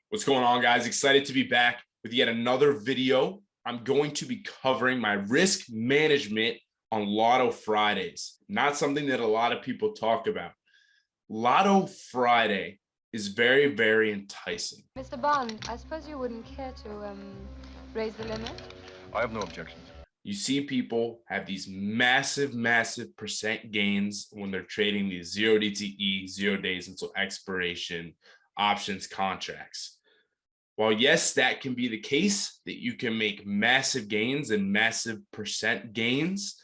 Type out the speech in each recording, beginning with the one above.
What's going on, guys? Excited to be back with yet another video. I'm going to be covering my risk management on Lotto Fridays. Not something that a lot of people talk about. Lotto Friday is very, very enticing. Mr. Bond, I suppose you wouldn't care to raise the limit? I have no objections. You see people have these massive, massive percent gains when they're trading these 0 DTE, 0 days until expiration options contracts. While yes, that can be the case, that you can make massive gains and massive percent gains,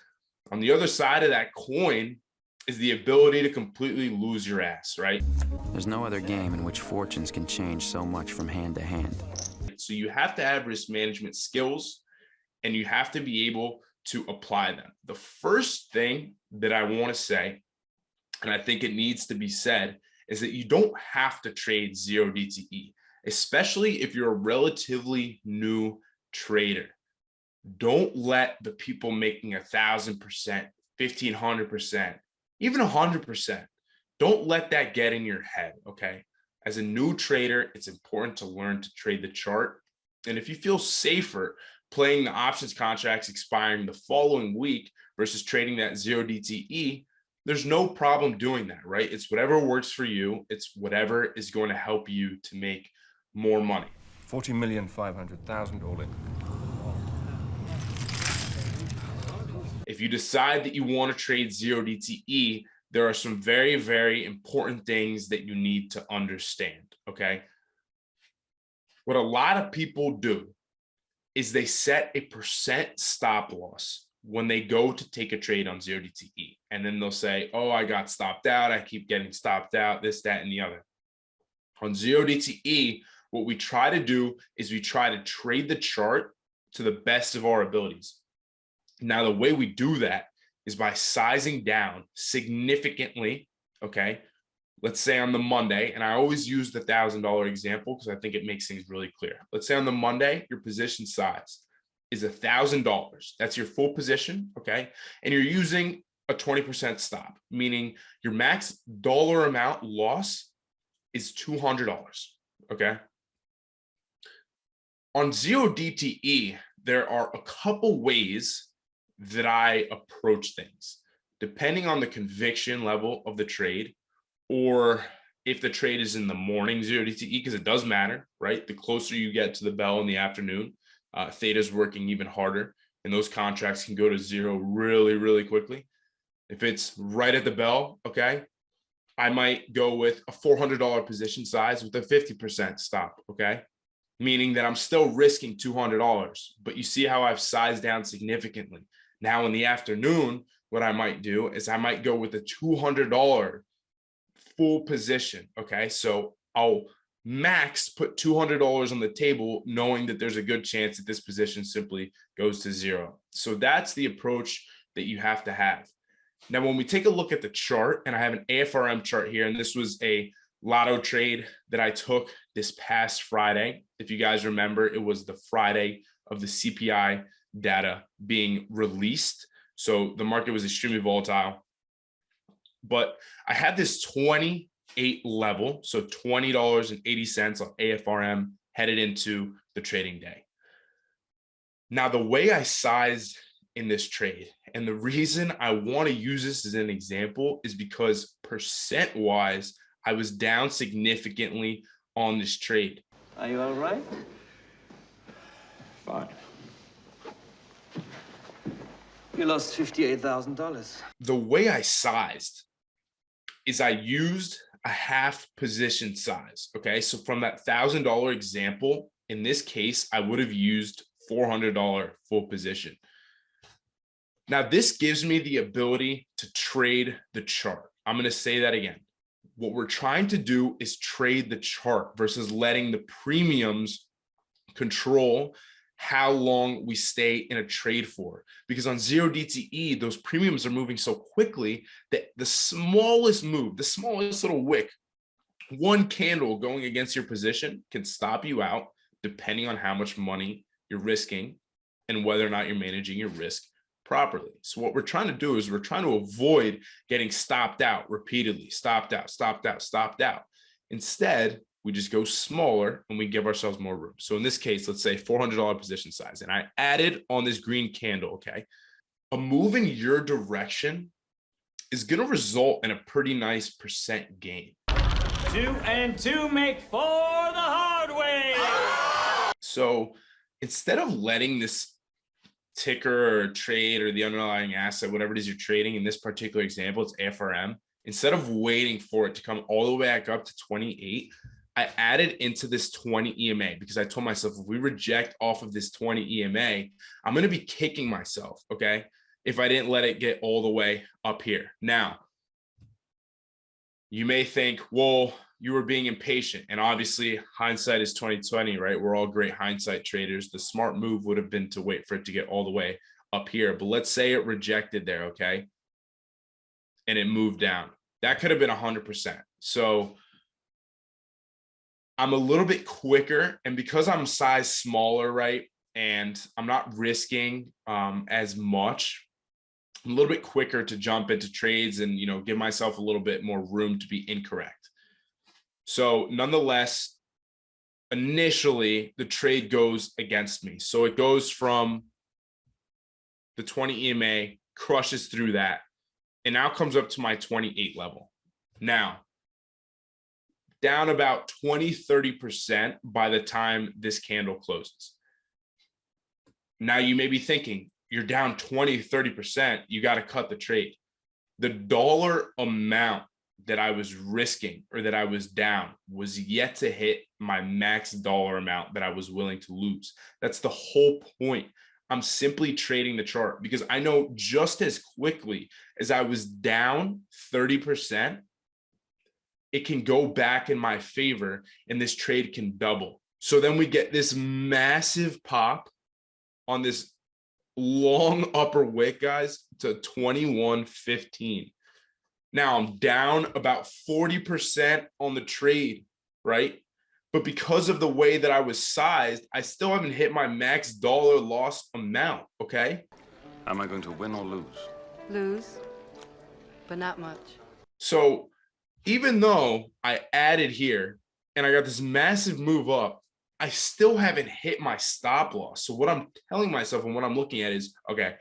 on the other side of that coin is the ability to completely lose your ass, right? There's no other game in which fortunes can change so much from hand to hand. So you have to have risk management skills and you have to be able to apply them. The first thing that I want to say, and I think it needs to be said, is that you don't have to trade 0 DTE, especially if you're a relatively new trader. Don't let the people making 1,000%, 1,500%, even 100%, don't let that get in your head, okay? As a new trader, it's important to learn to trade the chart. And if you feel safer playing the options contracts expiring the following week versus trading that 0 DTE, there's no problem doing that, right? It's whatever works for you. It's whatever is going to help you to make more money. 40,500,000 all in. If you decide that you want to trade 0 DTE, there are some very, very important things that you need to understand, okay? What a lot of people do is they set a percent stop loss when they go to take a trade on 0 DTE. And then they'll say, oh, I got stopped out. I keep getting stopped out, this, that, and the other. On 0 DTE, what we try to do is we try to trade the chart to the best of our abilities. Now, the way we do that is by sizing down significantly, okay? Let's say on the Monday, and I always use the $1,000 example because I think it makes things really clear. Let's say on the Monday, your position size is $1,000. That's your full position, okay? And you're using a 20% stop, meaning your max dollar amount loss is $200, okay? On 0 DTE, there are a couple ways that I approach things, depending on the conviction level of the trade, or if the trade is in the morning 0 DTE, because it does matter, right? The closer you get to the bell in the afternoon, theta is working even harder, and those contracts can go to 0 really, really quickly. If it's right at the bell, okay, I might go with a $400 position size with a 50% stop, okay? Meaning that I'm still risking $200, but you see how I've sized down significantly. Now in the afternoon, what I might do is I might go with a $200 full position, okay? So I'll max put $200 on the table, knowing that there's a good chance that this position simply goes to 0. So that's the approach that you have to have. Now, when we take a look at the chart, and I have an AFRM chart here, and this was a Lotto trade that I took this past Friday. If you guys remember, it was the Friday of the CPI data being released. So the market was extremely volatile. But I had this 28 level, so $20.80 on AFRM headed into the trading day. Now, the way I sized in this trade, and the reason I want to use this as an example, is because percent-wise, I was down significantly on this trade. Are you all right? Fine. You lost $58,000. The way I sized is I used a half position size, okay? So from that $1,000 example, in this case, I would have used $400 full position. Now, this gives me the ability to trade the chart. I'm going to say that again. What we're trying to do is trade the chart versus letting the premiums control how long we stay in a trade for. Because on 0 DTE, those premiums are moving so quickly that the smallest move, the smallest little wick, one candle going against your position can stop you out, depending on how much money you're risking and whether or not you're managing your risk properly. So what we're trying to do is we're trying to avoid getting stopped out repeatedly, stopped out, stopped out, stopped out. Instead, we just go smaller and we give ourselves more room. So in this case, let's say $400 position size. And I added on this green candle, okay? A move in your direction is going to result in a pretty nice percent gain. 2 and 2 make 4 the hard way. So instead of letting this ticker or trade or the underlying asset, whatever it is you're trading, in this particular example, it's AFRM, instead of waiting for it to come all the way back up to 28, I added into this 20 EMA because I told myself, if we reject off of this 20 EMA, I'm going to be kicking myself, okay, if I didn't let it get all the way up here. Now, you may think, well, you were being impatient, and obviously hindsight is 2020, right? We're all great hindsight traders. The smart move would have been to wait for it to get all the way up here, but let's say it rejected there, okay, and it moved down. That could have been 100%. So I'm a little bit quicker, and because I'm size smaller, right, and I'm not risking as much, I'm a little bit quicker to jump into trades and, give myself a little bit more room to be incorrect. So nonetheless, initially the trade goes against me. So it goes from the 20 EMA, crushes through that, and now comes up to my 28 level. Now, down about 20-30% by the time this candle closes. Now you may be thinking, you're down 20-30%, you got to cut the trade. The dollar amount that I was risking or that I was down was yet to hit my max dollar amount that I was willing to lose. That's the whole point. I'm simply trading the chart because I know just as quickly as I was down 30%, it can go back in my favor and this trade can double. So then we get this massive pop on this long upper wick, guys, to 21.15. Now I'm down about 40% on the trade, right? But because of the way that I was sized, I still haven't hit my max dollar loss amount, okay? Am I going to win or lose? Lose, but not much. So even though I added here and I got this massive move up, I still haven't hit my stop loss. So what I'm telling myself and what I'm looking at is, okay,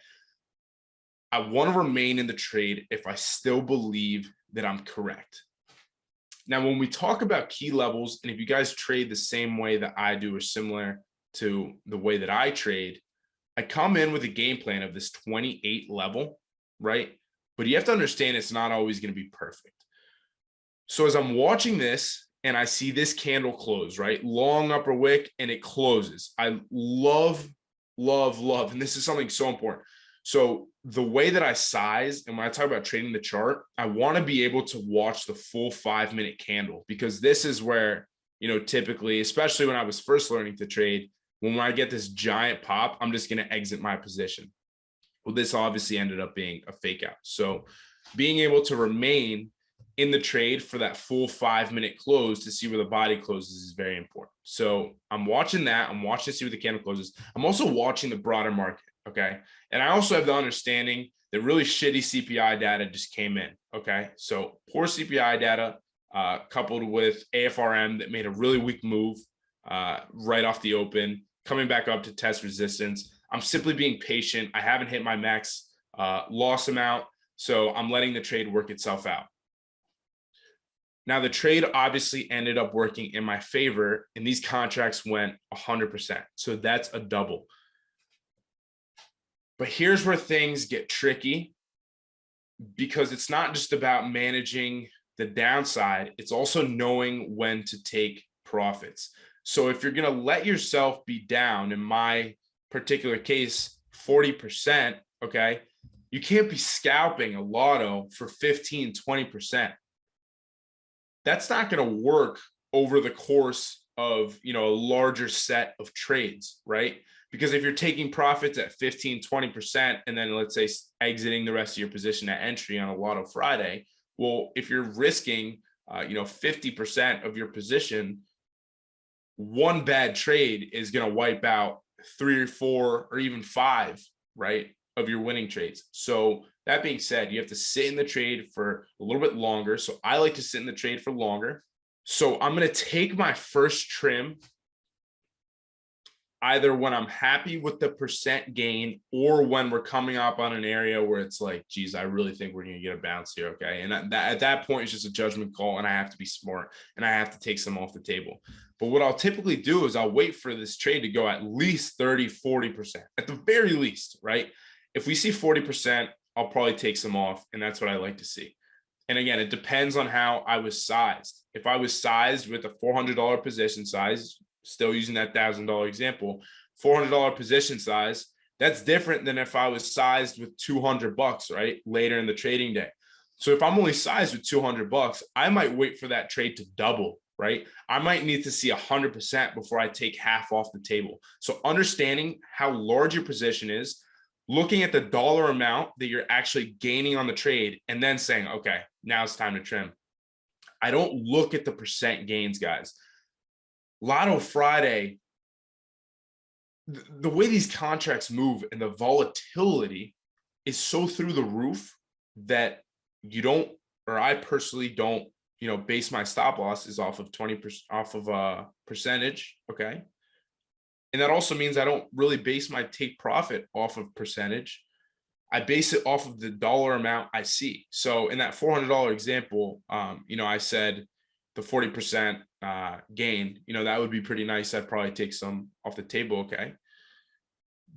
I want to remain in the trade if I still believe that I'm correct. Now, when we talk about key levels, and if you guys trade the same way that I do or similar to the way that I trade, I come in with a game plan of this 28 level, right? But you have to understand it's not always going to be perfect. So as I'm watching this and I see this candle close, right? Long upper wick and it closes. I love, and this is something so important. So the way that I size, and when I talk about trading the chart, I want to be able to watch the full 5-minute candle, because this is where, typically, especially when I was first learning to trade, when I get this giant pop, I'm just going to exit my position. Well, this obviously ended up being a fake out. So being able to remain in the trade for that full 5-minute close to see where the body closes is very important. So I'm watching that. I'm watching to see where the candle closes. I'm also watching the broader market. Okay. And I also have the understanding that really shitty CPI data just came in. Okay. So poor CPI data coupled with AFRM that made a really weak move right off the open, coming back up to test resistance. I'm simply being patient. I haven't hit my max loss amount. So I'm letting the trade work itself out. Now, the trade obviously ended up working in my favor, and these contracts went 100%. So that's a double. But here's where things get tricky, because it's not just about managing the downside. It's also knowing when to take profits. So if you're going to let yourself be down, in my particular case, 40%, okay, you can't be scalping a lotto for 15, 20%. That's not going to work over the course of, a larger set of trades, right? Because if you're taking profits at 15, 20%, and then let's say exiting the rest of your position at entry on a Lotto Friday, well, if you're risking, 50% of your position, one bad trade is going to wipe out 3 or 4 or even 5, right, of your winning trades. So that being said, you have to sit in the trade for a little bit longer. So I like to sit in the trade for longer. So I'm going to take my first trim either when I'm happy with the percent gain or when we're coming up on an area where it's like, geez, I really think we're going to get a bounce here. Okay. And at that point, it's just a judgment call and I have to be smart and I have to take some off the table. But what I'll typically do is I'll wait for this trade to go at least 30, 40%, at the very least, right? If we see 40%, I'll probably take some off. And that's what I like to see. And again, it depends on how I was sized. If I was sized with a $400 position size, still using that $1,000 example, $400 position size, that's different than if I was sized with $200, right? Later in the trading day. So if I'm only sized with $200, I might wait for that trade to double, right? I might need to see 100% before I take half off the table. So understanding how large your position is, looking at the dollar amount that you're actually gaining on the trade, and then saying, okay, now it's time to trim. I don't look at the percent gains, guys. Lotto Friday, the way these contracts move and the volatility is so through the roof that you don't, or I personally don't, base my stop losses off of 20%, off of a percentage. Okay. And that also means I don't really base my take profit off of percentage. I base it off of the dollar amount I see. So in that $400 example, I said the 40% gain, that would be pretty nice. I'd probably take some off the table. Okay.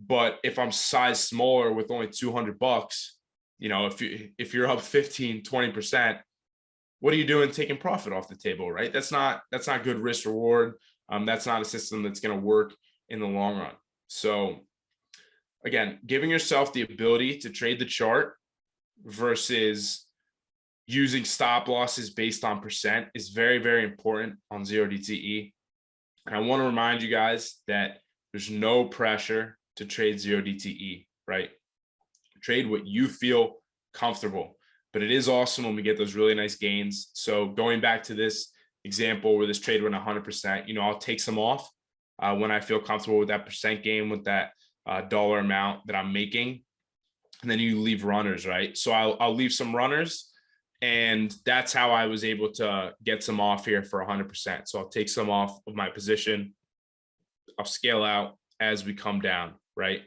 But if I'm sized smaller with only $200, if you're up 15, 20%, what are you doing taking profit off the table, right? That's not good risk reward. That's not a system that's going to work in the long run. So again, giving yourself the ability to trade the chart versus using stop losses based on percent is very, very important on 0DTE. And I want to remind you guys that there's no pressure to trade 0DTE, right? Trade what you feel comfortable, but it is awesome when we get those really nice gains. So going back to this example where this trade went 100%, I'll take some off when I feel comfortable with that percent gain, with that dollar amount that I'm making. And then you leave runners, right? So I'll leave some runners. And that's how I was able to get some off here for 100%. So I'll take some off of my position. I'll scale out as we come down, right?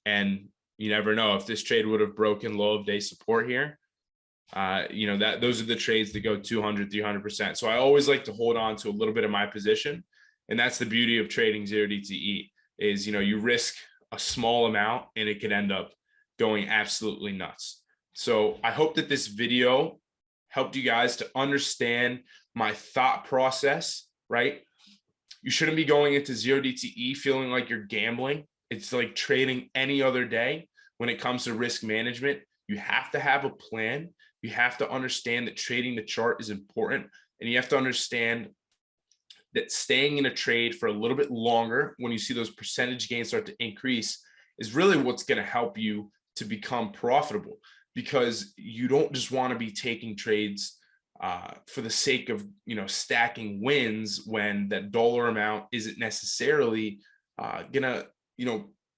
And you never know if this trade would have broken low of day support here. Those are the trades that go 200, 300%. So I always like to hold on to a little bit of my position. And that's the beauty of trading 0DTE is, you risk a small amount and it could end up going absolutely nuts. So I hope that this video helped you guys to understand my thought process, right? You shouldn't be going into 0DTE feeling like you're gambling. It's like trading any other day. When it comes to risk management, you have to have a plan. You have to understand that trading the chart is important. And you have to understand that staying in a trade for a little bit longer when you see those percentage gains start to increase is really what's going to help you to become profitable. Because you don't just want to be taking trades for the sake of, stacking wins when that dollar amount isn't necessarily gonna,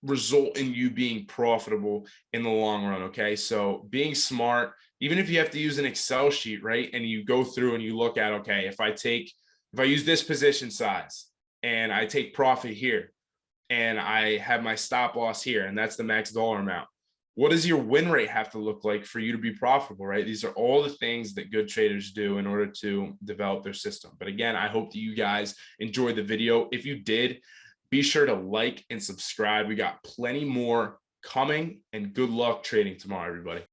result in you being profitable in the long run. Okay. So being smart, even if you have to use an Excel sheet, right? And you go through and you look at, okay, if I use this position size and I take profit here and I have my stop loss here, and that's the max dollar amount. What does your win rate have to look like for you to be profitable, right? These are all the things that good traders do in order to develop their system. But again, I hope that you guys enjoyed the video. If you did, be sure to like and subscribe. We got plenty more coming, and good luck trading tomorrow, everybody.